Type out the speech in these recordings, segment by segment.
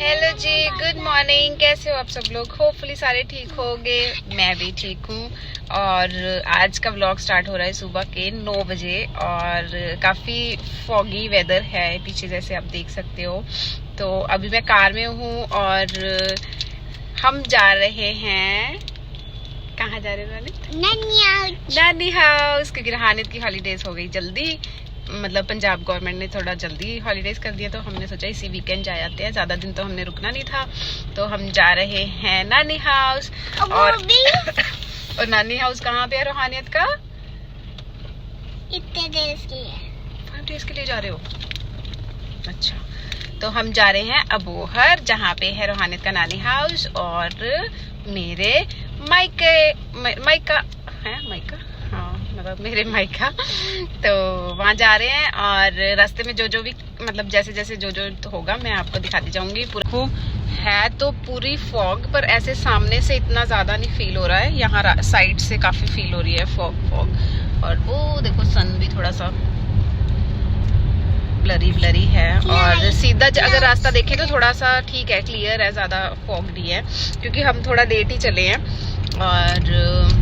Hello जी, good morning. कैसे हो आप सब लोग? होपफुली सारे ठीक होंगे। मैं भी ठीक हूँ। और आज का व्लॉग स्टार्ट हो रहा है सुबह के 9 बजे और काफ़ी फॉगी वेदर है पीछे, जैसे आप देख सकते हो। तो अभी मैं कार में हूँ और हम जा रहे हैं, कहाँ जा रहे हैं? नानी हाउस, क्योंकि रहानित की हॉलीडेज हो गई जल्दी। मतलब पंजाब गवर्नमेंट ने थोड़ा जल्दी हॉलीडेज कर दिया, तो हमने सोचा इसी वीकेंड जा जाते हैं। ज़्यादा दिन तो हमने रुकना नहीं था, तो हम जा रहे हैं नानी हाउस। और नानी हाउस कहाँ पे है रूहानियत का? इतने देर के लिए। 5 डेज के लिए जा रहे हो? अच्छा, तो हम जा रहे हैं अबोहर, जहाँ पे है रूहानियत का नानी हाउस और मेरे मायका मतलब मेरे मायका। तो वहाँ जा रहे हैं और रास्ते में जो भी मतलब जैसे जो तो होगा मैं आपको दिखाती जाऊंगी। पूरा है तो पूरी फॉग, पर ऐसे सामने से इतना ज्यादा नहीं फील हो रहा है, यहाँ साइड से काफी फील हो रही है फॉग। और वो देखो सन भी थोड़ा सा ब्लरी है। और सीधा अगर रास्ता देखें तो थोड़ा सा ठीक है, क्लियर है, ज्यादा फॉग नहीं है, क्योंकि हम थोड़ा लेट ही चले हैं और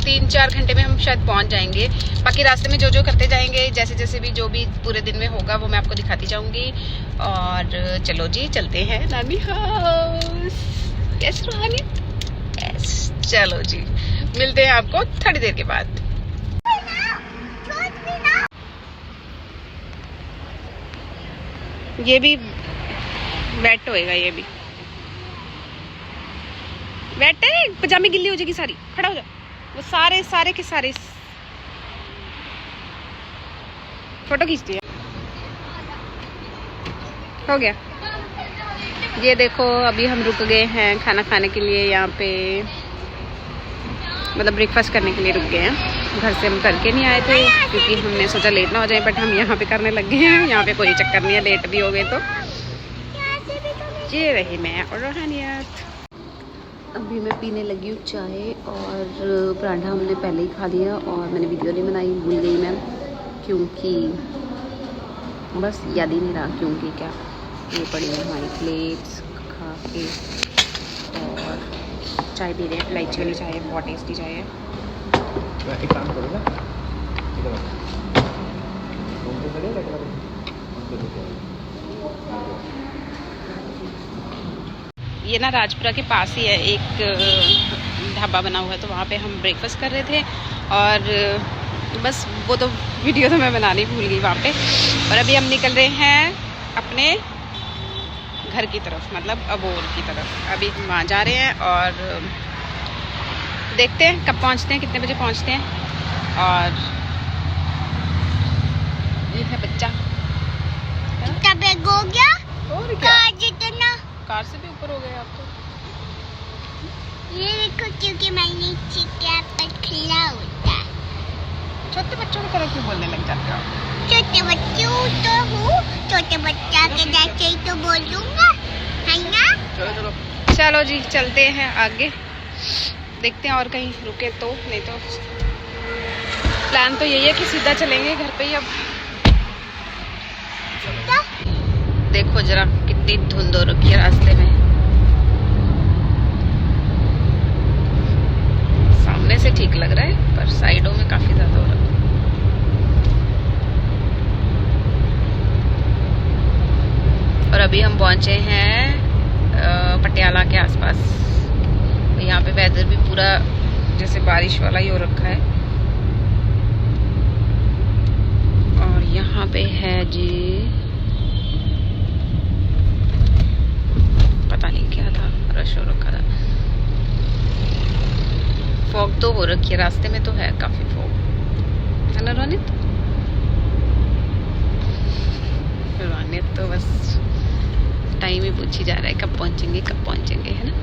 3-4 घंटे में हम शायद पहुंच जाएंगे। बाकी रास्ते में जो करते जाएंगे, जैसे भी जो भी पूरे दिन में होगा वो मैं आपको दिखाती जाऊंगी। और चलो जी, चलते हैं नानी हाउस। यस रूहानी, यस, चलो जी, मिलते हैं आपको थोड़ी देर के बाद। ये भी वेट होएगा, ये भी वेट है, पजामी गिल्ली हो जाएगी सारी। खड़ा हो जा, वो सारे के सारे फोटो खींचती है। हो गया। ये देखो, अभी हम रुक गए हैं खाना खाने के लिए यहाँ पे, मतलब ब्रेकफास्ट करने के लिए रुक गए हैं। घर से हम करके नहीं आए थे क्योंकि हमने सोचा लेट ना हो जाए, बट हम यहाँ पे करने लग गए हैं। यहाँ पे कोई चक्कर नहीं है, लेट भी हो गए तो। ये रही मैं और रूहानियत। अभी मैं पीने लगी हूँ चाय, और पराठा हमने पहले ही खा लिया और मैंने वीडियो नहीं बनाई, भूल गई मैं, क्योंकि बस याद ही नहीं रहा क्योंकि क्या। ये पड़ी है हमारी प्लेट्स खा के, और चाय पी रहे हैं, इलायची वाली चाय है, बहुत टेस्टी चाय है। एक काम करो ना, ये ना राजपुरा के पास ही है एक ढाबा बना हुआ है, तो वहाँ पे हम ब्रेकफास्ट कर रहे थे। और बस वो तो वीडियो तो मैं बनानी भूल गई वहाँ पे। और अभी हम निकल रहे हैं अपने घर की तरफ, मतलब अबोहर की तरफ। अभी वहाँ जा रहे हैं और देखते हैं कब पहुँचते हैं, कितने बजे पहुँचते हैं। और ये है बच्चा। कितना बैग हो गया? और क्या, जितना कार से भी ऊपर हो गए आप तो। ये देखो, क्योंकि मैंने चिट्टिया पर खिला होता है। छोटे बच्चों की तरह क्यों बोलने लग जाते हो? छोटे बच्चों तो हूँ, छोटे बच्चा के जैसे ही तो बोलूँगा, है ना? चलो जी, चलते हैं आगे, देखते हैं और कहीं रुके तो, नहीं तो प्लान तो यही है कि सीधा चलेंगे घर पे ही। अब देखो जरा कितनी धुंध हो रखी है रास्ते में। सामने से ठीक लग रहा है, पर साइडों में काफी ज्यादा हो रहा है। और अभी हम पहुंचे हैं पटियाला के आसपास। तो यहाँ पे वेदर भी पूरा जैसे बारिश वाला ही हो रखा है। और यहाँ पे है जी, पता नहीं क्या था, रश हो रखा था। फॉग तो हो रखी है रास्ते में, तो है काफी फॉग, है ना रोनित? रोनित तो बस टाइम ही पूछी जा रहा है, कब पहुंचेंगे, है ना?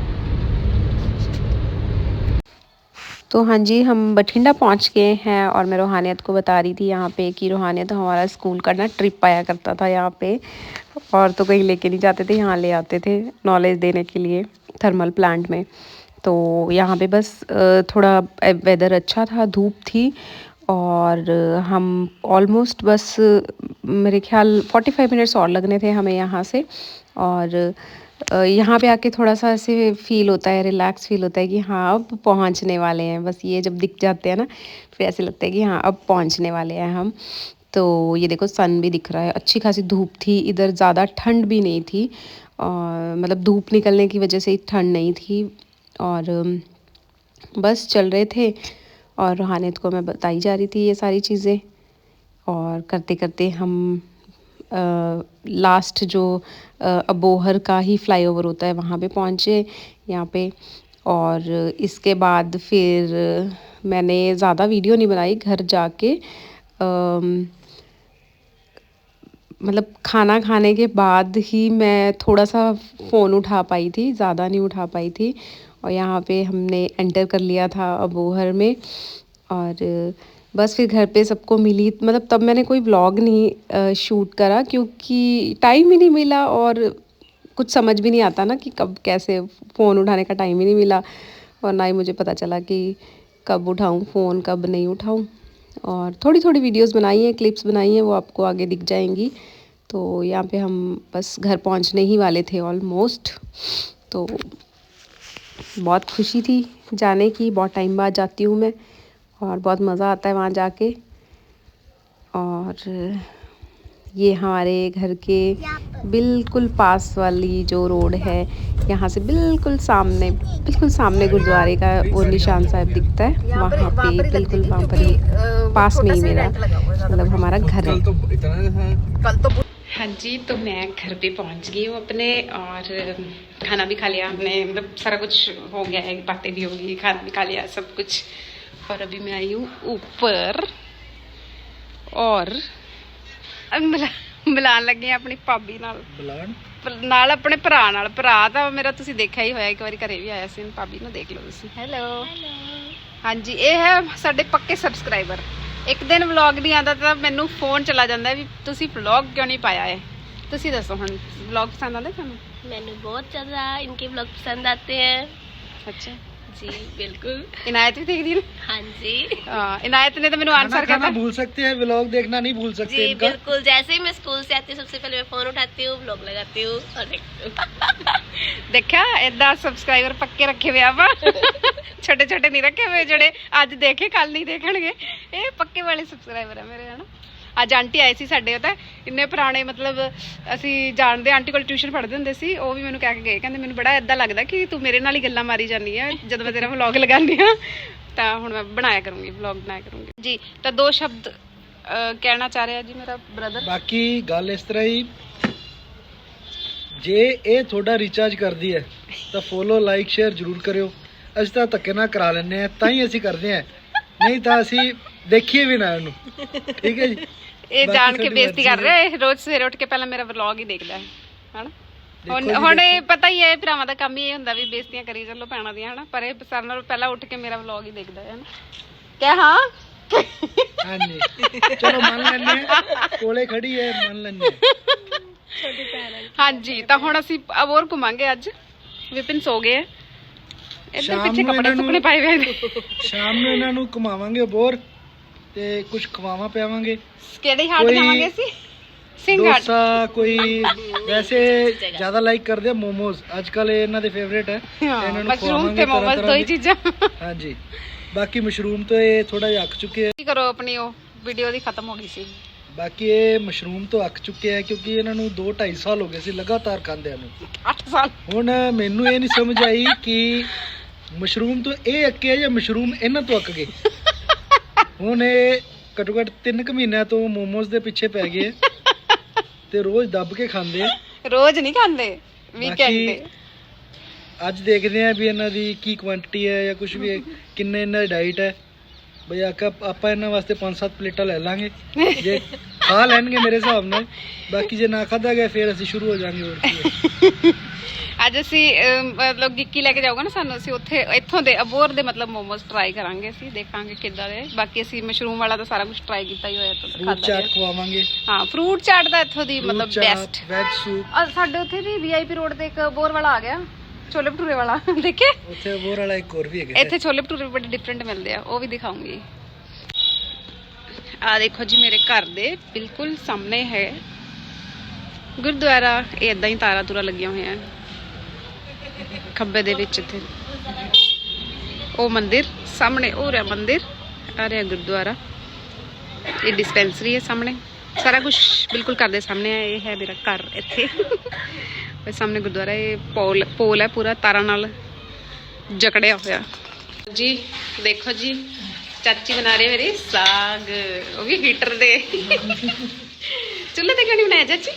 तो हाँ जी, हम बठिंडा पहुंच गए हैं और मैं रूहानियत को बता रही थी यहाँ पे कि रूहानियत हमारा स्कूल का ना ट्रिप आया करता था यहाँ पे, और तो कहीं लेके नहीं जाते थे, यहाँ ले आते थे नॉलेज देने के लिए थर्मल प्लांट में। तो यहाँ पे बस थोड़ा वेदर अच्छा था, धूप थी, और हम ऑलमोस्ट बस मेरे ख्याल 45 मिनट्स और लगने थे हमें यहाँ से। और यहाँ पे आके थोड़ा सा ऐसे फील होता है, रिलैक्स फील होता है कि हाँ अब पहुँचने वाले हैं। बस ये जब दिख जाते हैं ना फिर ऐसे लगता है कि हाँ अब पहुँचने वाले हैं हम। तो ये देखो सन भी दिख रहा है, अच्छी खासी धूप थी इधर, ज़्यादा ठंड भी नहीं थी और मतलब धूप निकलने की वजह से ठंड नहीं थी। और बस चल रहे थे और रूहानियत को मैं बताई जा रही थी ये सारी चीज़ें। और करते करते हम लास्ट जो अबोहर का ही फ्लाईओवर होता है वहाँ पे पहुँचे यहाँ पे। और इसके बाद फिर मैंने ज़्यादा वीडियो नहीं बनाई, घर जाके मतलब खाना खाने के बाद ही मैं थोड़ा सा फ़ोन उठा पाई थी, ज़्यादा नहीं उठा पाई थी। और यहाँ पे हमने एंटर कर लिया था अबोहर में और बस फिर घर पे सबको मिली। मतलब तब मैंने कोई व्लॉग नहीं शूट करा क्योंकि टाइम ही नहीं मिला और कुछ समझ भी नहीं आता ना कि कब कैसे, फ़ोन उठाने का टाइम ही नहीं मिला और ना ही मुझे पता चला कि कब उठाऊँ फ़ोन कब नहीं उठाऊँ। और थोड़ी थोड़ी वीडियोस बनाई हैं, क्लिप्स बनाई हैं, वो आपको आगे दिख जाएंगी। तो यहाँ पे हम बस घर पहुँचने ही वाले थे ऑलमोस्ट। तो बहुत खुशी थी जाने की, बहुत टाइम बाद जाती हूँ मैं और बहुत मज़ा आता है वहाँ जाके। और ये हमारे घर के बिल्कुल पास वाली जो रोड है, यहाँ से बिल्कुल सामने गुरुद्वारे का वो निशान साहब दिखता है, वहाँ पे बिल्कुल वहाँ पर ही पास में ही मेरा मतलब हमारा घर है। कल तो हाँ जी, तो मैं घर पे पहुंच गई हूँ अपने और खाना भी खा लिया हमने, मतलब सारा कुछ हो गया है, बातें भी होगी, खाना भी खा लिया सब कुछ। और अभी मैं आई हूँ ऊपर और ਮਿਲਾਣ ਲੱਗੇ ਆਪਣੀ ਭਾਬੀ ਨਾਲ ਆਪਣੇ ਭਰਾ ਨਾਲ। ਭਰਾ ਤਾਂ ਮੇਰਾ ਤੁਸੀਂ ਦੇਖਿਆ ਹੀ ਹੋਇਆ, ਇੱਕ ਵਾਰੀ ਘਰੇ ਵੀ ਆਇਆ ਸੀ। ਭਾਬੀ ਨੂੰ ਦੇਖ ਲਓ ਤੁਸੀਂ। ਹੈਲੋ ਹਾਂਜੀ, ਇਹ ਹੈ ਸਾਡੇ ਪੱਕੇ ਸਬਸਕ੍ਰਾਈਬਰ। ਇੱਕ ਦਿਨ ਵਲੌਗ ਨਹੀਂ ਆਉਂਦਾ ਤਾਂ ਮੈਨੂੰ ਫੋਨ ਚਲਾ ਜਾਂਦਾ ਵੀ ਤੁਸੀਂ ਵਲੌਗ ਕਿਉਂ ਨਹੀਂ ਪਾਇਆ ਹੈ। ਤੁਸੀਂ ਦੱਸੋ ਹੁਣ ਵਲੌਗ ਪਸੰਦ ਆਉਂਦੇ ਤੁਹਾਨੂੰ? मैंने बहुत ज़्यादा इनके व्लॉग पसंद आते हैं। अच्छा जी बिल्कुल। इनायत भी देखती है? हाँ जी। इनायत ने तो मैंने आंसर करना भूल सकते हैं, व्लॉग देखना नहीं भूल सकते। जी बिल्कुल, जैसे ही मैं स्कूल से आती हूँ सबसे पहले मैं फोन उठाती हूँ, व्लॉग लगाती हूँ और देखती हूँ। देखा इदा सब्सक्राइबर पक्के रखे हुए आप छोटे छोटे नहीं रखे हुए जड़े आज देखे कल नहीं देखणगे। ये पक्के वाले सब्सक्राइबर है मेरे, है ना। ਅੱਜ ਆਂਟੀ ਆਏ ਸੀ ਸਾਡੇ, ਉਹ ਤਾਂ ਇੰਨੇ ਪੁਰਾਣੇ ਮਤਲਬ ਅਸੀਂ ਜਾਣਦੇ, ਆਂਟੀ ਕੋਲ ਟਿਊਸ਼ਨ ਪੜ੍ਹਦੇ ਹੁੰਦੇ ਸੀ। ਉਹ ਵੀ ਮੈਨੂੰ ਕਹਿ ਕੇ ਗਏ, ਕਹਿੰਦੇ ਮੈਨੂੰ ਬੜਾ ਇਦਾਂ ਲੱਗਦਾ ਕਿ ਤੂੰ ਮੇਰੇ ਨਾਲ ਹੀ ਗੱਲਾਂ ਮਾਰੀ ਜਾਂਦੀ ਆ ਜਦੋਂ ਮੈਂ ਤੇਰਾ ਵਲੌਗ ਲਗਾਉਂਦੀ ਆ। ਤਾਂ ਹੁਣ ਮੈਂ ਬਣਾਇਆ ਕਰੂੰਗੀ, ਵਲੌਗ ਬਣਾਇਆ ਕਰੂੰਗੀ ਜੀ। ਤਾਂ ਦੋ ਸ਼ਬਦ ਕਹਿਣਾ ਚਾਹ ਰਿਹਾ ਜੀ ਮੇਰਾ ਬ੍ਰਦਰ। ਬਾਕੀ ਗੱਲ ਇਸ ਤਰ੍ਹਾਂ ਹੀ, ਜੇ ਇਹ ਤੁਹਾਡਾ ਰੀਚਾਰਜ ਕਰਦੀ ਹੈ ਤਾਂ ਫੋਲੋ ਲਾਈਕ ਸ਼ੇਅਰ ਜ਼ਰੂਰ ਕਰਿਓ। ਅਸੀਂ ਤਾਂ ਧੱਕੇ ਨਾਲ ਕਰਾ ਲੈਂਦੇ ਆ, ਤਾਂ ਹੀ ਅਸੀਂ ਕਰਦੇ ਆ, ਨਹੀਂ ਤਾਂ ਅਸੀਂ ਦੇਖੀਏ ਵੀ ਨਾ ਇਹਨੂੰ। ਠੀਕ ਹੈ ਜੀ। ਇਹ ਜਾਣ ਕੇ ਬੇਇੱਜ਼ਤੀ ਕਰ ਰਿਹਾ ਹੈ, ਰੋਜ਼ ਸਵੇਰੇ ਉੱਠ ਕੇ ਪਹਿਲਾਂ ਮੇਰਾ ਵਲੌਗ ਹੀ ਦੇਖਦਾ ਹੈ, ਹਨਾ। ਹੁਣ ਇਹ ਪਤਾ ਹੀ ਹੈ ਭਰਾਵਾਂ ਦਾ ਕੰਮ ਹੀ ਇਹ ਹੁੰਦਾ ਵੀ ਬੇਇੱਜ਼ਤੀਆਂ ਕਰੀ ਚੱਲੋ ਭੈਣਾਂ ਦੀਆਂ, ਹਨਾ। ਪਰ ਇਹ ਸਾਰਿਆਂ ਨਾਲੋਂ ਪਹਿਲਾਂ ਉੱਠ ਕੇ ਮੇਰਾ ਵਲੌਗ ਹੀ ਦੇਖਦਾ ਹੈ, ਹਨਾ। ਕਿਆ ਹਾਂ ਹਾਂਜੀ ਚਲੋ ਮੰਨ ਲੈਂਦੇ ਆ, ਕੋਲੇ ਖੜੀ ਹੈ ਮੰਨ ਲੈਂਦੇ ਆ, ਛੋਟੀ ਭੈਣ ਹੈ। ਹਾਂਜੀ, ਤਾਂ ਹੁਣ ਅਸੀਂ ਅਬੋਹਰ ਘੁੰਮਾਂਗੇ ਅੱਜ। ਵਿਪਿਨ ਸੋ ਗਏ, ਇੱਧਰ ਪਿੱਛੇ ਕੱਪੜੇ ਸੁੱਕਣੇ ਪਾਏ ਹੋਏ ਨੇ। ਸ਼ਾਮ ਨੂੰ ਇਹਨਾਂ ਨੂੰ ਘੁਮਾਵਾਂਗੇ ਅਬੋਹਰ ਤੇ ਕੁਝ ਖਵਾਵਾਂ ਪਿਆਵਾਂਗੇ। ਕਿਹੜੀ ਹਾਟ ਜਾਵਾਂਗੇ ਅਸੀਂ? ਸਿੰਘ ਹਾਟ। ਡੋਸਾ ਕੋਈ ਵੈਸੇ ਜ਼ਿਆਦਾ ਲਾਈਕ ਕਰਦੇ ਆ ਮੋਮੋਜ਼, ਅੱਜ ਕੱਲ ਇਹਨਾਂ ਦੇ ਫੇਵਰੇਟ ਹੈ। ਇਹਨਾਂ ਨੂੰ ਮਸ਼ਰੂਮ ਤੇ ਮੋਮੋਜ਼ ਦੋ ਹੀ ਚੀਜ਼ਾਂ। ਹਾਂਜੀ, ਬਾਕੀ ਮਸ਼ਰੂਮ ਤੋਂ ਇਹ ਥੋੜਾ ਜਿਹਾ ਅੱਕ ਚੁੱਕੇ ਆ। ਕੀ ਕਰੋ, ਆਪਣੀ ਉਹ ਵੀਡੀਓ ਦੀ ਖਤਮ ਹੋ ਗਈ ਸੀ। ਬਾਕੀ ਇਹ ਮਸ਼ਰੂਮ ਤੋਂ ਅੱਕ ਚੁੱਕੇ ਆ ਕਿਉਂਕਿ ਇਹਨਾਂ ਨੂੰ 2-2.5 ਸਾਲ ਹੋ ਗਏ ਸੀ ਲਗਾਤਾਰ ਖਾਂਦਿਆਂ ਨੂੰ। 8 ਸਾਲ। ਹੁਣ ਮੈਨੂੰ ਇਹ ਨਹੀਂ ਸਮਝ ਆਈ ਕਿ ਮਸ਼ਰੂਮ ਤੋਂ ਇਹ ਅੱਕੇ ਜਾਂ ਮਸ਼ਰੂਮ ਇਹਨਾਂ ਤੋਂ ਅੱਕ ਗਏ। ਹੁਣ ਇਹ ਘੱਟੋ ਘੱਟ 3 ਮਹੀਨਿਆਂ ਤੋਂ ਮੋਮੋਜ਼ ਦੇ ਪਿੱਛੇ ਪੈ ਗਏ ਤੇ ਰੋਜ਼ ਦੱਬ ਕੇ ਖਾਂਦੇ ਆ। ਰੋਜ਼ ਨਹੀਂ ਖਾਂਦੇ, ਵੀਕਐਂਡ ਤੇ। ਅੱਜ ਦੇਖਦੇ ਆ ਵੀ ਇਹਨਾਂ ਦੀ ਕੀ ਕੁਆਂਟੀਟੀ ਹੈ ਜਾਂ ਕੁਝ ਵੀ, ਕਿੰਨੇ ਇਹਨਾਂ ਦੀ ਡਾਈਟ ਹੈ। ਬਈ ਆਪਾਂ ਇਹਨਾਂ ਵਾਸਤੇ 5-7 ਪਲੇਟਾਂ ਲੈ ਲਾਂਗੇ ਜੇ ਖਾ ਲੈਣਗੇ ਮੇਰੇ ਹਿਸਾਬ ਨਾਲ। ਬਾਕੀ ਜੇ ਨਾ ਖਾਧਾ ਗਿਆ ਫਿਰ ਅਸੀਂ ਸ਼ੁਰੂ ਹੋ ਜਾਾਂਗੇ। ਹੋਰ ਕੀ ਅੱਜ ਅਸੀਂ ਮਤਲਬ ਗਿੱਕੀ ਲੈ ਕੇ ਜਾਊਗਾ ਨਾ ਸਾਨੂੰ, ਅਸੀਂ ਉੱਥੇ ਇੱਥੋਂ ਦੇ ਅਬੋਹਰ ਦੇ ਮਤਲਬ ਮੋਮੋਜ਼ ਟਰਾਈ ਕਰਾਂਗੇ। ਅਸੀਂ ਦੇਖਾਂਗੇ ਕਿੱਦਾਂ ਦੇ। ਬਾਕੀ ਅਸੀਂ ਮਸ਼ਰੂਮ ਵਾਲਾ ਤਾਂ ਸਾਰਾ ਕੁਝ ਟਰਾਈ ਕੀਤਾ ਹੀ ਹੋਇਆ, ਫਰੂਟ ਚਾਟ ਖਵਾਵਾਂਗੇ। ਹਾਂ, ਫਰੂਟ ਚਾਟ ਦਾ ਇੱਥੋਂ ਦੀ ਮਤਲਬ ਬੈਸਟ। Veg soup. ਸਾਡੇ ਉੱਥੇ ਵੀ VIP ਰੋਡ ਤੇ ਇੱਕ ਅਬੋਹਰ ਵਾਲਾ ਆ ਗਿਆ, ਛੋਲੇ ਭਟੂਰੇ ਵਾਲਾ। ਦੇਖੇ ਉੱਥੇ ਅਬੋਹਰ ਵਾਲਾ ਇੱਕ ਹੋਰ ਵੀ ਹੈਗਾ। ਇੱਥੇ ਛੋਲੇ ਭਟੂਰੇ ਬੜੇ ਡਿਫਰੈਂਟ ਮਿਲਦੇ ਆ, ਉਹ ਵੀ ਦਿਖਾਉਂਗੀ। ਆ ਦੇਖੋ ਜੀ, ਮੇਰੇ ਘਰ ਦੇ ਬਿਲਕੁਲ ਸਾਹਮਣੇ ਹੈ ਗੁਰਦੁਆਰਾ। ਇਹ ਇਦਾਂ ਹੀ ਤਾਰਾਂ ਤੂਰਾ ਲੱਗੀਆਂ ਹੋਈਆਂ। ਖੱਬੇ ਦੇ ਵਿੱਚ ਇੱਥੇ ਉਹ ਮੰਦਿਰ ਸਾਹਮਣੇ, ਉਹ ਰਿਹਾ ਮੰਦਿਰ, ਆ ਰਿਹਾ ਗੁਰਦੁਆਰਾ, ਇਹ ਡਿਸਪੈਂਸਰੀ ਹੈ ਸਾਹਮਣੇ, ਸਾਰਾ ਕੁਝ ਬਿਲਕੁਲ ਘਰ ਦੇ ਸਾਹਮਣੇ ਹੈ। ਇਹ ਹੈ ਮੇਰਾ ਘਰ ਇੱਥੇ ਤੇ ਸਾਹਮਣੇ ਗੁਰਦੁਆਰਾ, ਇਹ ਪੋਲ ਹੈ ਪੂਰਾ ਤਾਰਾਂ ਨਾਲ ਜਕੜਿਆ ਹੋਇਆ ਜੀ। ਦੇਖੋ ਜੀ ਚਾਚੀ ਬਣਾ ਰਹੀ ਮੇਰੀ ਸਾਗ, ਉਹ ਵੀ ਹੀਟਰ ਦੇ ਚੁੱਲ੍ਹੇ ਤੇ ਕਿਉਂ ਨਹੀਂ ਬਣਾਇਆ ਚਾਚੀ?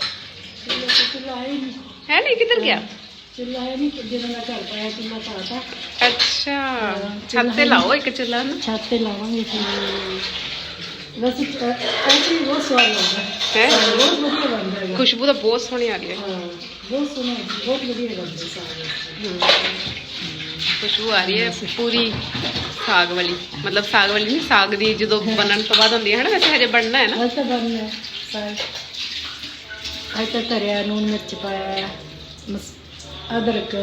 है नहीं, किधर गया? चूल्हा है नहीं, जिन्हों ने घर पाया चूल्हा पाता। अच्छा, छत से लाओ एक चूल्हा ना। छत पे लावांगे फिर वैसे ऐसे ही बहुत स्वाद लगता है, बहुत बढ़िया बन जाएगा। खुशबू तो बहुत सोहनी आ रही है। हाँ, बहुत सोना, बहुत बढ़िया बनता है साग। खुशबू आ रही है पूरी साग वाली, मतलब साग वाली नहीं, साग दी जो बनन तो बाद होंदी है ना, वैसे हजे बनना है ना। आज तो बनना है साग, आज तो धरिया नून मिर्च पाया, अदरक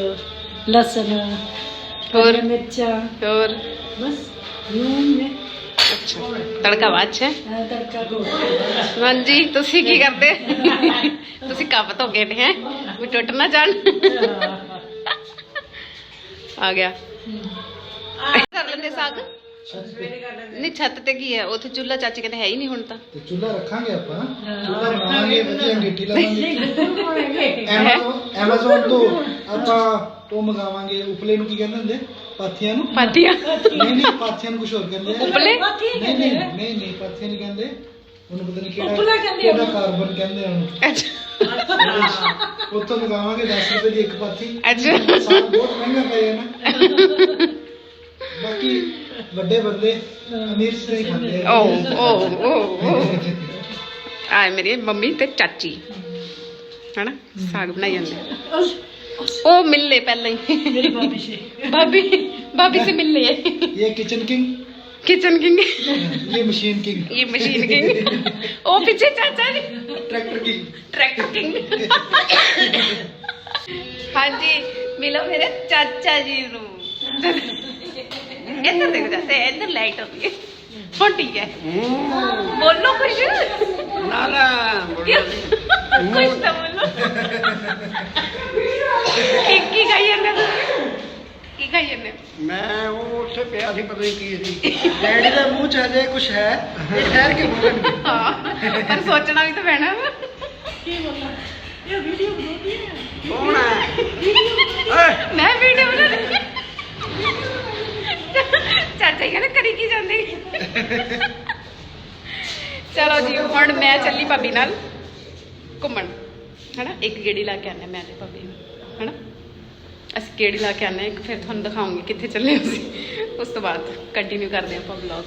लहसुन और मिर्चा, और बस नून में अच्छा तड़का बाਅਦ ਚ तड़का को। ਹਾਂਜੀ ਤੁਸੀਂ ਕੀ ਕਰਦੇ? ਤੁਸੀਂ ਕੱਪ ਧੋ ਕੇ ਹੈ ਵੀ ਟੁੱਟ ਨਾ ਜਾਣ। ਆ ਗਿਆ ਕਰ ਲੈਂਦੇ ਸਾਗ ਨਹੀਂ, ਛੱਤ ਤੇ ਕੀ ਹੈ ਉੱਥੇ? ਚੁੱਲ੍ਹਾ ਚਾਚੀ ਕਹਿੰਦੇ ਹੈ ਹੀ ਨਹੀਂ ਹੁਣ ਤਾਂ। ਤੇ ਚੁੱਲ੍ਹਾ ਰੱਖਾਂਗੇ ਆਪਾਂ, ਚੁੱਲ੍ਹਾ ਬਣਾਵਾਂਗੇ, ਵਧੀਆ ਅੰਗੀਠੀ ਲਾਵਾਂਗੇ। ਐਮਾਜ਼ਨ ਤੋਂ ਆਪਾਂ ਉਹ ਮੰਗਾਵਾਂਗੇ, ਉਪਲੇ ਨੂੰ ਕੀ ਕਹਿੰਦੇ ਹੁੰਦੇ? ਪਾਥੀਆਂ ਨੂੰ। ਪਾਥੀਆਂ ਨਹੀਂ ਨਹੀਂ, ਪਾਥੀਆਂ ਨੂੰ ਕੁਝ ਹੋਰ ਕਹਿੰਦੇ ਆ। ਉਪਲੇ ਨਹੀਂ ਨਹੀਂ ਨਹੀਂ ਨਹੀਂ, ਪਾਥੀਆਂ ਨਹੀਂ ਕਹਿੰਦੇ ਉਹਨੂੰ, ਪਤਾ ਨਹੀਂ ਕਿਹੜਾ ਕਾਰਬਨ ਕਹਿੰਦੇ ਆ ਉਹਨੂੰ। ਅੱਛਾ ਉੱਥੋਂ ਮੰਗਾਵਾਂਗੇ 10 ਰੁਪਏ ਦੀ ਇੱਕ ਪਾਥੀ। ਅੱਛਾ ਸਾਗ ਬਹੁਤ ਮਹਿੰਗਾ ਪੈ ਜਾਣਾ। ਬਾਕੀ ਵੱਡੇ ਬੰਦੇ ਅਮੀਰ ਸੇ ਖਾਂਦੇ ਆ। ਓ ਓ ਓ ਆ ਮੇਰੀ ਮੰਮੀ ਤੇ ਚਾਚੀ ਹਨਾ ਸਾਗ ਬਣਾਈ ਜਾਂਦੇ। ਉਹ ਮਿਲੇ ਪਹਿਲਾਂ ਹੀ मेरी भाभी से भाभी से मिल लिए। ये किचन किंग, किचन किंग, ये मशीन किंग, ये मशीन किंग, ओ पीछे चाचा G tractor king. Tractor king. हाँ जी मिलो मेरे चाचा जी नू। इधर देखो जैसे इधर लाइट होती है। हाँ ठीक है, बोलो कुछ ना ना कुछ तो बोलो। की खाई जाने की खाई जाने? मैं वो ਉੱਥੇ ਪਿਆ ਸੀ, ਪਤਾ ਨਹੀਂ ਕੀ ਸੀ। ਡੈਡੀ ਦਾ ਮੂੰਹ ਚ ਹਜੇ ਕੁਝ ਹੈ, ਇਹ ਠਹਿਰ ਕੇ ਬੋਲਣਗੇ। हाँ पर सोचना भी तो पैना। ਕੌਣ ਹੈ? मैं वीडियो बना रही। चाचा जी कहते करी की जाती। चलो जी हुण मैं चली भाभी नाल घूमन है ना, एक गेड़ी ला के आने मैं ते भाभी है ना, ਅਸੀਂ गेड़ी ला के आने एक, फिर तुहानू दिखाऊंगी कित्थे चले ਅਸੀਂ। उस तो बाद कंटिन्यू करते हैं ਆਪਾਂ ब्लॉग।